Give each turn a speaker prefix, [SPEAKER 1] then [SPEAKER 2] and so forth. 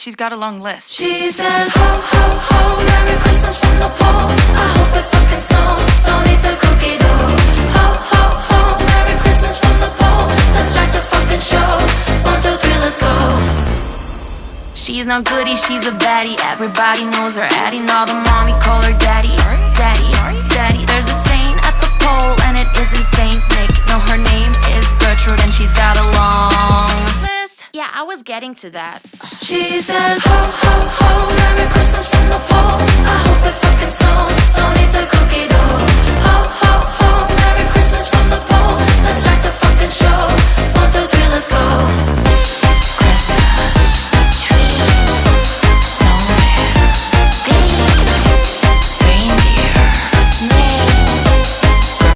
[SPEAKER 1] she's got a long list.
[SPEAKER 2] She says, ho, ho, ho, Merry Christmas from the pole. I hope it fucking snows. Don't eat the cookie dough. Ho, ho, ho, Merry Christmas from the pole. Let's start the fucking show. 1, 2, 3, let's go. She's not goody, she's a baddie. Everybody knows her Addie. All the mommy call her daddy. Daddy, daddy. There's a saint at the pole and it isn't Saint Nick. No, her name is Gertrude and she's got a long list. Yeah, I was getting to that. She says, ho, ho, ho, Merry Christmas from the pole. I hope it fucking snows. Don't eat the cookie dough. Ho, ho.